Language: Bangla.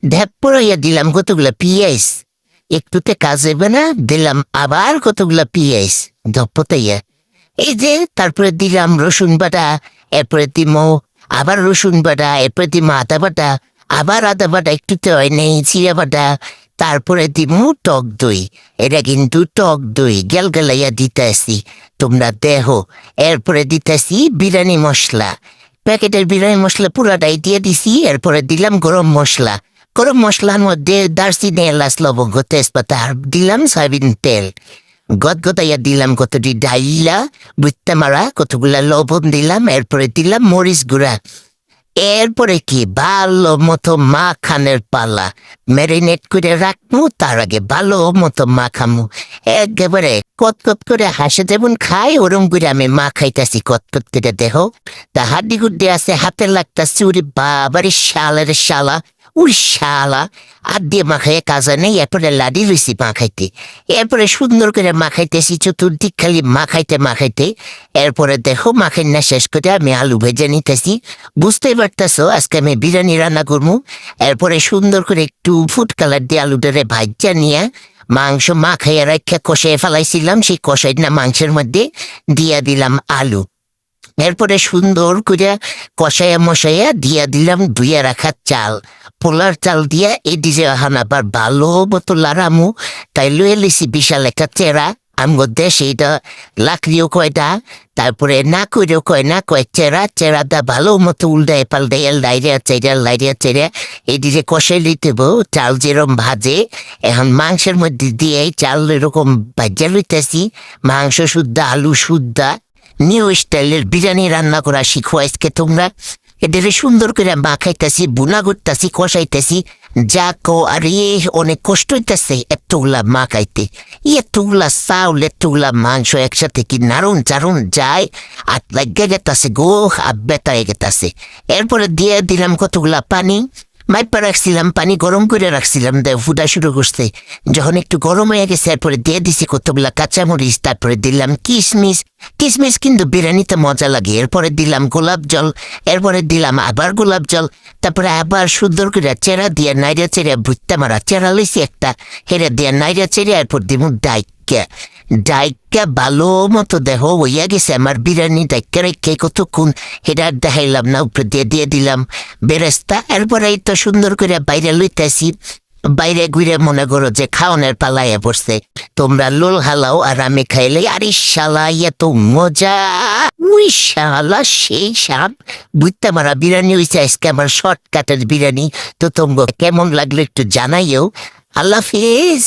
ঢ্যাপ পড়াইয়া দিলাম কতগুলা পিঁয়াজ, একটুতে কাজ হবে না, দিলাম আবার কতগুলা পিঁয়াজ ধপতাইয়া। এই যে তারপরে দিলাম রসুন বাটা, এরপরে দিমো আবার রসুন বাটা, এরপরে দিমো আদা বাটা, আবার আদা বাটা, একটুতে হয় নেই জিরা বাটা, তারপরে দিমু টক দই। এটা কিন্তু টক দই গেল গেলাইয়া দিতেছি, তোমরা দেখো। এরপরে দিতেছি বিরিয়ানি মশলা, প্যাকেটের বিরিয়ানি মশলা পুরাটাই দিয়ে দিছি। এরপরে দিলাম গরম মশলা, গরম মশলার মধ্যে দারচিনি এলাচ লবঙ্গ তেজপাতা, আর দিলাম সয়াবিন তেল। গদগদাইয়া দিলাম কতটি ডাইলা বুঝতে মারা, কতগুলা লবণ দিলাম। এরপরে দিলাম মরিচ গুঁড়া। এরপরে কি ভালো মতো মাখানের পালা, ম্যারিনেট করে রাখবো, তার আগে ভালো মতো মাখামু। একেবারে কতকত করে হাসে যেমন খাই, ওরম করে আমি মা খাইতেছি কতকত করে। দেহ তা হাড্ডি গুড্ডি আছে হাতে লাগতাছে, উরি বাবারে শালের শালা, উরি শালা। আর দিয়ে মাখাইয়ে কাজা নেই, এরপরে লাডি রয়েছি মাখাইতে। এরপরে সুন্দর করে মাখাইতেছি, চতুর্দিক খালি মাখাইতে। এরপরে দেখো মাখাই না শেষ করে আমি আলু ভেজে নিতেছি। বুঝতেই পারতেছো আজকে আমি বিরিয়ানি রান্না করবো। এরপরে সুন্দর করে একটু ফুড কালার দিয়ে আলুটারে ভাজা নিয়ে মাংস মাখাইয়া রাখা কষাইয়ে ফেলাইছিলাম, সেই কষাই না মাংসের মধ্যে দিয়া দিলাম আলু। এরপরে সুন্দর করে কষাইয়া মশাইয়া দিয়া দিলাম ধুইয়া রাখা চাল, পোলার চাল দিয়া এই দিছে। এখন আবার ভালো মতো লাড়ামু। তাই লুয়ে লিছি বিশাল একটা চেরা, আমগো দেশে এটা লাকড়িও কয়টা, তারপরে না কইরেও কয় না, কয় চেরা। চেরাটা ভালো মতো উল্টায় পাল্টাই লাইরিয়া চেরা এই দিকে কষাই লইতে চাল যেরকম ভাজে। এখন মাংসের মধ্যে দিয়ে চাল এরকম ভাজা লইতেছি, মাংস শুদ্ধা আলু শুদ্ধা। নিউ স্টাইলের বিরিয়ানি রান্না করা শিখো আজকে তোমরা। এদের সুন্দর করে মাখাইতেছি, বুনা করতেছি, কষাইতেছি। যা কো আর অনেক কষ্ট হইতেছে এতগুলা মাখাইতে। এতগুলা চাউল এতগুলা মাংস একসাথে কি নাড়ুন চারুন যায়, আর লাগে গেতাছে গো, বেতায় গেতাছে। এরপরে দিয়ে দিলাম কতগুলা পানি, মাইপা রাখছিলাম, পানি গরম করে রাখছিলাম, ফুটা শুরু করছে। যখন একটু গরম হয়ে গেছে এরপরে দিয়ে দিছি কতগুলা কাঁচামরিচ, তারপরে দিলাম কিশমিশ। কিশমিশ কিন্তু বিরিয়ানিতে মজা লাগে। এরপরে দিলাম গোলাপ জল, এরপরে দিলাম আবার গোলাপ জল, তারপরে আবার সুন্দর করে চেরা দিয়ে নাইরা চেরা ভুট্টা মারা চেরা লইছি একটা, হেরে দিয়ে নাইরা চেরা। এরপর দিব ডাইকা ভালো মতো দেহ হইয়া গেছে আমার বিরিয়ানি। ডাইকা রেখে কতক্ষণ হেরা দেখাইলাম না, উপরে দিয়ে দিলাম বেরেস্তা। এরপরে এই তো সুন্দর করে বাইরে লইতেছি, বাইরে ঘুরে মনে করো যে খাওয়ানোর পালাইয়া পড়ছে। তোমরা লোল হালাও আর আমি খাইলে আরে শালা এত মজা, উই শালা সেই সাপ। বুঝতে মারা বিরিয়ানি হয়েছে আজকে আমার শর্টকাটের বিরিয়ানি। তো তোমরা কেমন লাগলো একটু জানাইও। আল্লাহ হাফেজ।